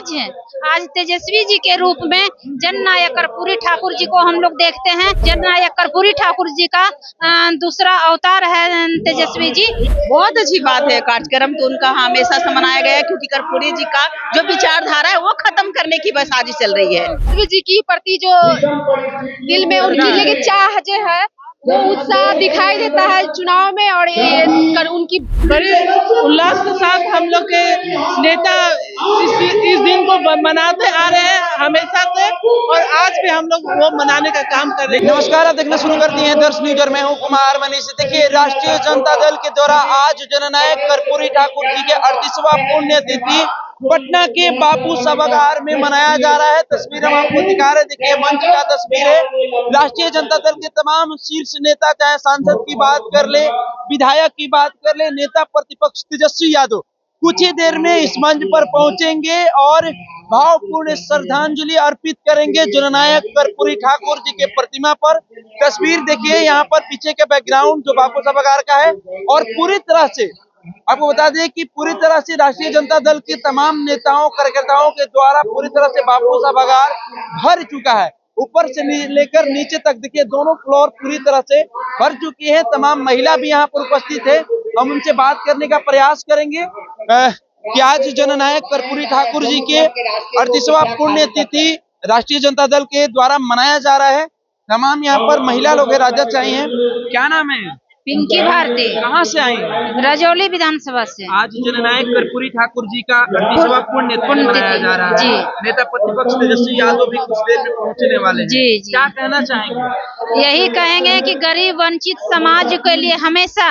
आज है, आज तेजस्वी जी के रूप में जननायक कर्पूरी ठाकुर जी को हम लोग देखते हैं। जननायक कर्पूरी ठाकुर जी का दूसरा अवतार है तेजस्वी जी। बहुत अच्छी बात है। कार्यक्रम तो उनका हमेशा से मनाया गया है, क्योंकि कर्पूरी जी का जो विचारधारा है वो खत्म करने की बस साजिश चल रही है। तेजस्वी जी की प्रति जो दिल में उनकी लेकिन चाह जो है वो उत्साह दिखाई देता है चुनाव में, और उनकी बड़े उल्लास के साथ हम लोग के नेता इस दिन को मनाते आ रहे हैं हमेशा से, और आज भी हम लोग वो मनाने का काम कर रहे हैं। नमस्कार, आप देखना शुरू कर दिए हैं दर्श न्यूज और मैं हूं कुमार मनीष। देखिए, राष्ट्रीय जनता दल के द्वारा आज जननायक कर्पूरी ठाकुर जी के 38वां पुण्यतिथि पटना के बापू सभागार में मनाया जा रहा है। तस्वीर हम आपको दिखा रहे हैं। देखिए, मंच का तस्वीर है। राष्ट्रीय जनता दल के तमाम शीर्ष नेता, चाहे सांसद की बात कर ले, विधायक की बात कर ले, नेता प्रतिपक्ष तेजस्वी यादव कुछ ही देर में इस मंच पर पहुंचेंगे और भावपूर्ण श्रद्धांजलि अर्पित करेंगे जननायक कर्पूरी ठाकुर जी के प्रतिमा पर। तस्वीर देखिए, यहाँ पर पीछे के बैकग्राउंड जो बापू सभागार का है, और पूरी तरह से आपको बता दें कि पूरी तरह से राष्ट्रीय जनता दल के तमाम नेताओं कार्यकर्ताओं के द्वारा पूरी तरह से बापू सभागार भर चुका है। ऊपर से लेकर नीचे तक देखिए, दोनों फ्लोर पूरी तरह से भर चुकी है। तमाम महिला भी यहाँ पर उपस्थित है। हम उनसे बात करने का प्रयास करेंगे कि आज जननायक कर्पूरी ठाकुर जी के 38वां पुण्यतिथि राष्ट्रीय जनता दल के द्वारा मनाया जा रहा है। तमाम यहाँ पर महिला लोग राजद आई हैं। क्या नाम है? पिंकी भारती। कहाँ से आई? रजौली विधानसभा से। आज जननायक कर्पूरी ठाकुर जी का 38वां पुण्यतिथि मनाया जा रहा है जी। नेता प्रतिपक्ष तेजस्वी यादव भी कुछ देर में पहुंचने वाले हैं। जी जी। क्या कहना चाहेंगे? यही कहेंगे कि गरीब वंचित समाज के लिए हमेशा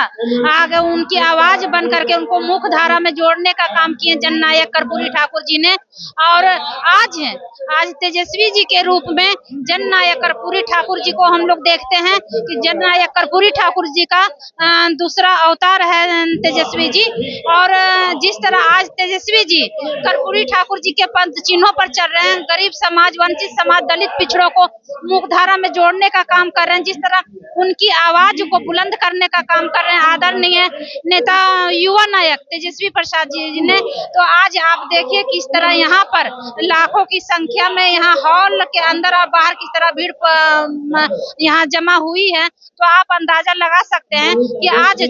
आगे उनकी आवाज बन करके उनको मुख्य धारा में जोड़ने का काम किए जननायक कर्पूरी ठाकुर जी ने। और आज है, आज तेजस्वी जी के रूप में जननायक कर्पूरी ठाकुर जी को हम लोग देखते हैं कि जननायक कर्पूरी ठाकुर जी का दूसरा अवतार है तेजस्वी जी। और जिस तरह आज तेजस्वी जी कर्पूरी ठाकुर जी के पंथ चिन्हों पर चल रहे हैं, गरीब समाज, वंचित समाज, दलित पिछड़ों को मुख्यधारा में जोड़ने का काम कर रहे हैं, जिस तरह उनकी आवाज को बुलंद करने का काम कर रहे हैं आदरणीय नेता युवा नायक तेजस्वी प्रसाद जी ने। तो आज आप देखिए किस तरह यहाँ पर लाखों की संख्या में यहाँ हॉल के अंदर और बाहर किस तरह भीड़ यहाँ जमा हुई है। तो आप अंदाजा लगा सकते हैं कि आज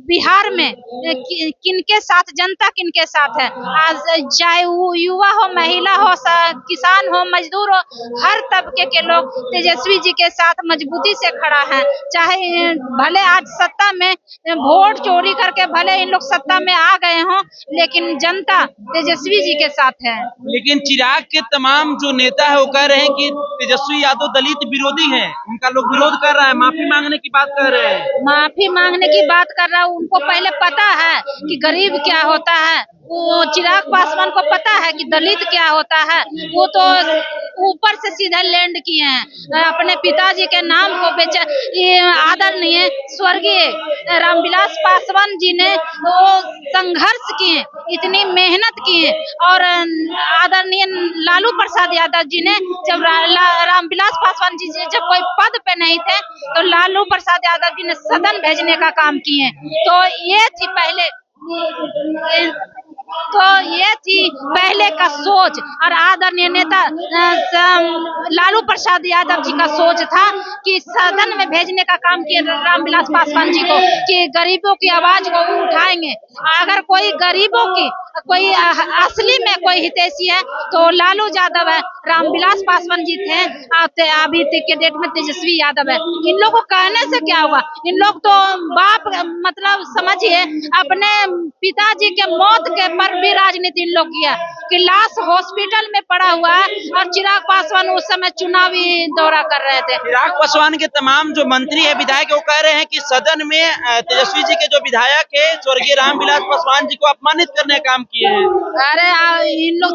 बिहार में किनके साथ, जनता किनके साथ है। आज चाहे युवा हो, महिला हो, किसान हो, मजदूर हो, हर तबके के लोग तेजस्वी जी के साथ मजबूती से खड़ा है। चाहे भले आज सत्ता में वोट चोरी करके भले इन लोग सत्ता में आ गए हों, लेकिन जनता तेजस्वी जी के साथ है। लेकिन चिराग के तमाम जो नेता है वो कह रहे हैं कि तेजस्वी यादव दलित विरोधी हैं, उनका लोग विरोध कर रहा है, माफी मांगने की बात कर रहे हैं। माफी मांगने की बात कर रहा हूँ। उनको पहले पता है कि गरीब क्या होता है। वो चिराग पासवान को पता है कि दलित क्या होता है। वो तो ऊपर से सीधा लैंड किए हैं, अपने पिताजी के नाम को बेचा। ये आदरणीय स्वर्गीय रामविलास पासवान जी ने वो संघर्ष किए, इतनी मेहनत किए। और आदरणीय लालू प्रसाद यादव जी ने जब रामविलास पासवान जी जब कोई पद पे नहीं थे तो लालू प्रसाद यादव जी ने सदन भेजने का काम किए। तो ये थी पहले का सोच। और आदरणीय नेता लालू प्रसाद यादव जी का सोच था कि सदन में भेजने का काम किए रामविलास पासवान जी को, कि गरीबों की आवाज को उठाएंगे। अगर कोई गरीबों की कोई असली में कोई हितैषी है तो लालू यादव है, रामविलास पासवान जी थे, अभी के डेट में तेजस्वी यादव है। इन लोगों को कहने से क्या होगा? इन लोग तो बाप, मतलब समझिए, अपने पिताजी के मौत के पर भी राजनीति इन लोग किया कि लाश हॉस्पिटल में पड़ा हुआ है। और चिराग पासवान उस समय चुनावी दौरा कर रहे थे। चिराग पासवान के तमाम जो मंत्री है, विधायक, वो कह रहे हैं कि सदन में तेजस्वी जी के जो विधायक है स्वर्गीय रामविलास पासवान जी को अपमानित करने का काम किए हैं। अरे इन लोग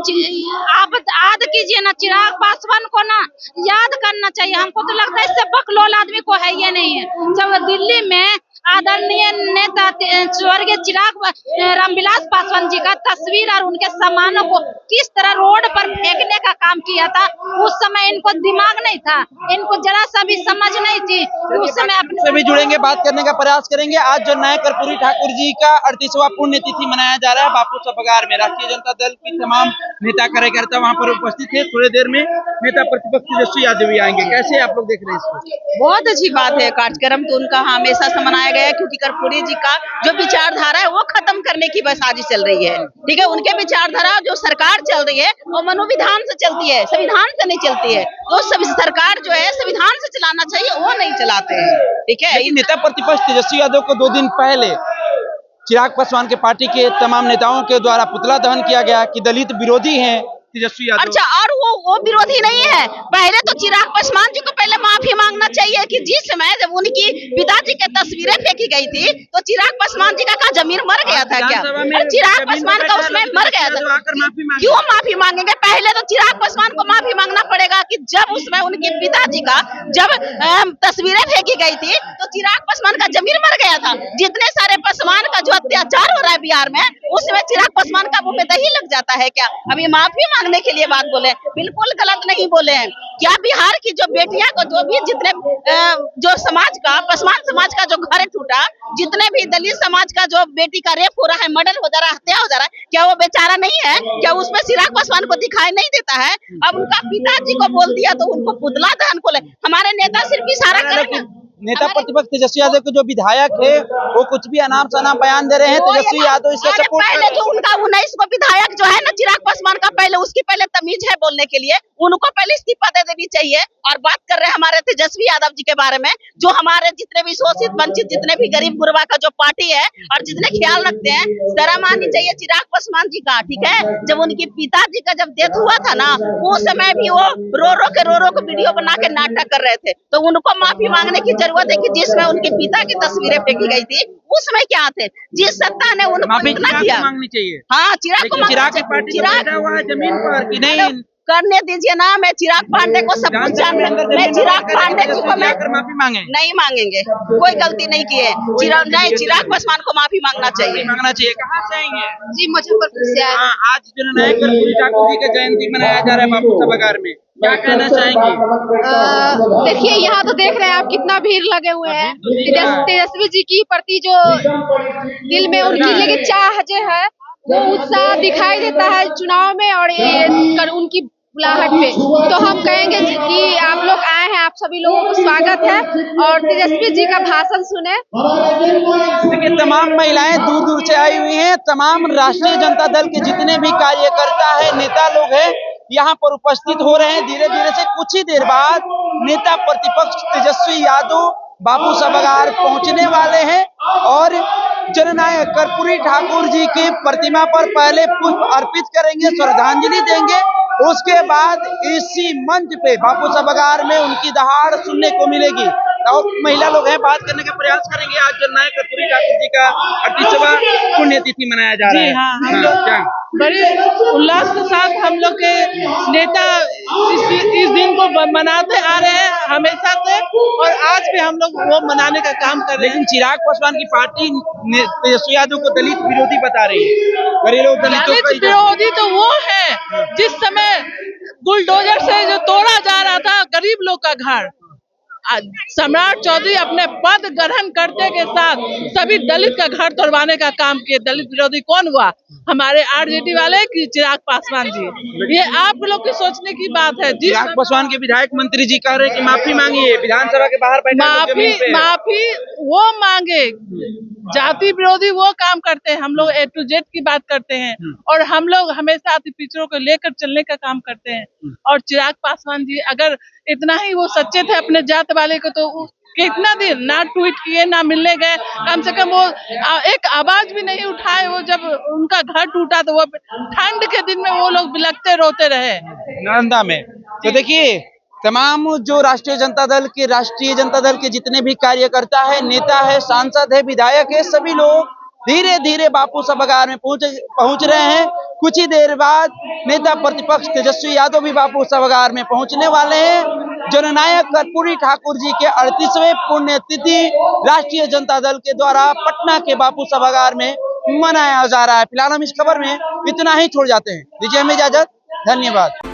आप याद कीजिए ना, चिराग पासवान को ना याद करना चाहिए। हमको तो लगता है इससे बकलोल आदमी को है ये नहीं है। जब दिल्ली में आदरणीय नेता स्वर्गीय चिराग रामविलास पासवान जी का तस्वीर और उनके सामानों को किस तरह रोड पर फेंकने का काम किया था। उस समय इनको दिमाग नहीं था, इनको जरा सा भी समझ नहीं थी कि उस समय से भी जुड़ेंगे, बात करने का प्रयास करेंगे। आज जननायक कर्पूरी ठाकुर जी का 38वां पुण्यतिथि मनाया जा रहा है बापू सभागार में। राष्ट्रीय जनता दल की तमाम नेता कार्यकर्ता वहां पर उपस्थित है। थोड़ी देर में नेता प्रतिपक्ष तेजस्वी यादव भी आएंगे। कैसे आप लोग देख रहे हैं इसको? बहुत अच्छी बात है। कार्यक्रम तो उनका हमेशा से मनाया गया है, क्योंकि कर्पूरी जी का जो विचारधारा है वो खत्म करने की बस साजिश चल रही है। ठीक है, उनके विचारधारा जो सरकार चल रही है वो मनोविधान से चलती है, संविधान से नहीं चलती है। तो सभी सरकार जो है संविधान से चलाना चाहिए, वो नहीं चलाते हैं। ठीक है, नेता प्रतिपक्ष तेजस्वी यादव को 2 दिन पहले चिराग पासवान के पार्टी के तमाम नेताओं के द्वारा पुतला दहन किया गया कि दलित विरोधी हैं तेजस्वी यादव। अच्छा, और वो विरोधी नहीं है। पहले तो चिराग पासवान जी को पहले माफी मांगना चाहिए कि जिस समय जब उनकी पिताजी की तस्वीरें फेंकी गई थी तो चिराग पासवान जी का जमीन मर गया था क्या? और चिराग पासवान का उसमें मर गया था, क्यों माफी मांगेंगे? पहले तो चिराग पासवान को माफी मांगना पड़ेगा कि जब उसमें उनके पिताजी का जब तस्वीरें फेंकी गई थी तो चिराग पासवान का जमीन मर गया था। जितने सारे पासवान का जो अत्याचार हो रहा है बिहार में, उसमें चिराग पासवान का मुंह में दही लग जाता है क्या? अभी माफी मांगने के लिए बात बोले, बिल्कुल गलत नहीं बोले हैं। क्या बिहार की जो बेटियां को जो भी जितने जो समाज का पासवान समाज का जो घर टूटा, जितने भी दलित समाज का जो बेटी का रेप हो रहा है, मर्डर हो जा रहा है, हत्या हो जा रहा है, क्या वो बेचारा नहीं है? क्या उसमें चिराग पासवान को दिखाई नहीं देता है? अब उनका पिताजी को बोल दिया तो उनको पुतला दहन को ले। हमारे नेता सिर्फ इशारा करें। नेता प्रतिपक्ष तेजस्वी यादव के जो विधायक है वो कुछ भी अनाप शनाप बयान दे रहे हैं। तेजस्वी यादव इसका सपोर्ट पहले जो उनका 19 को विधायक जो है ना चिराग पासवान का, पहले उसकी पहले तमीज है बोलने के लिए, उनको पहले इस्तीफा दे देनी चाहिए। और बात कर रहे हैं हमारे तेजस्वी यादव जी के बारे में, जो हमारे जितने भी शोषित वंचित जितने भी गरीब गुरबा का जो पार्टी है और जितने ख्याल रखते हैं, शर्म आनी चाहिए चिराग पासवान जी का। ठीक है, जब उनकी पिताजी का जब डेथ हुआ था ना, उस समय भी वो रो रो के वीडियो बना के नाटक कर रहे थे। तो उनको माफी मांगने की जरूरत है कि जिसमें उनके पिता की तस्वीरें फेंकी गई थी उसमें क्या थे, जिस सत्ता ने उनको इतना किया। मांगनी चाहिए। हाँ, चिराग को चिराग की पार्टी हुआ है जमीन पर कि नहीं करने दीजिए ना। मैं चिराग पांडे को सब कुछ जानती हूँ। मैं चिराग पांडे जी को मैं माफी मांगे नहीं मांगेंगे, कोई गलती नहीं की है। चिराग पासवान को माफी मांगना चाहिए। कहाँ से आएंगे? जी, मुजफ्फरपुर से आए। आज जननायक कर्पूरी ठाकुर जी का जयंती मनाया जा रहा है बापू सभागार में, क्या कहना चाहेंगे? देखिए, यहाँ तो देख रहे हैं आप कितना भीड़ लगे हुए हैं। तेजस्वी जी की प्रति जो दिल में उनकी लेके चाह जो है वो उत्साह दिखाई देता है चुनाव में और उनकी बुलाहट पे। तो हम कहेंगे कि आप लोग आए हैं, आप सभी लोगों को स्वागत है और तेजस्वी जी का भाषण सुने। देखिए, तमाम महिलाएं दूर दूर से आई हुई हैं। तमाम राष्ट्रीय जनता दल के जितने भी कार्यकर्ता है, नेता लोग हैं, यहाँ पर उपस्थित हो रहे हैं। धीरे धीरे से कुछ ही देर बाद नेता प्रतिपक्ष तेजस्वी यादव बापू सभागार पहुंचने वाले हैं और जननायक कर्पूरी ठाकुर जी की प्रतिमा पर पहले पुष्प अर्पित करेंगे, श्रद्धांजलि देंगे। उसके बाद इसी मंच पे बापू सभागार में उनकी दहाड़ सुनने को मिलेगी। और महिला लोग हैं, बात करने का प्रयास करेंगे। आज जननायक कर्पूरी ठाकुर जी का 38वां पुण्यतिथि मनाया जा रहा है। हाँ, हम लोग बड़े उल्लास के साथ हम लोग के नेता इस दिन को मनाते आ रहे हैं हमेशा से, और आज भी हम लोग वो मनाने का काम कर रहे हैं। लेकिन चिराग पासवान की पार्टी तेजस्वी यादव को दलित विरोधी बता रही है। दलित विरोधी तो वो है जिस समय बुलडोजर से जो तोड़ा जा रहा था गरीब लोग का घर। सम्राट चौधरी अपने पद ग्रहण करते के साथ सभी दलित का घर तोड़वाने का काम किए। दलित विरोधी कौन हुआ? हमारे आरजेडी वाले कि चिराग पासवान जी। ये आप लोग की सोचने की बात है। चिराग पासवान के विधायक मंत्री जी कह रहे हैं कि माफी मांगिए, विधानसभा के बाहर बैठे माफी वो मांगे। जाति विरोधी वो काम करते हैं, हम लोग A to Z की बात करते हैं और हम लोग हमेशा अति पिछड़ों को लेकर चलने का काम करते हैं। और चिराग पासवान जी अगर इतना ही वो सच्चे थे अपने जात वाले को, तो कितना दिन ना ट्वीट किए ना मिलने गए, कम से कम वो एक आवाज भी नहीं उठाए। वो जब उनका घर टूटा तो वो ठंड के दिन में वो लोग बिलखते रोते रहे नालंदा में। तो देखिए, तमाम जो राष्ट्रीय जनता दल के जितने भी कार्यकर्ता है, नेता है, सांसद है, विधायक है, सभी लोग धीरे धीरे बापू सभागार में पहुंच रहे हैं। कुछ ही देर बाद नेता प्रतिपक्ष तेजस्वी यादव भी बापू सभागार में पहुंचने वाले हैं। जननायक कर्पूरी ठाकुर जी के 38वें पुण्यतिथि राष्ट्रीय जनता दल के द्वारा पटना के बापू सभागार में मनाया जा रहा है। फिलहाल हम इस खबर में इतना ही छोड़ जाते हैं। दीजिए हमें इजाजत, धन्यवाद।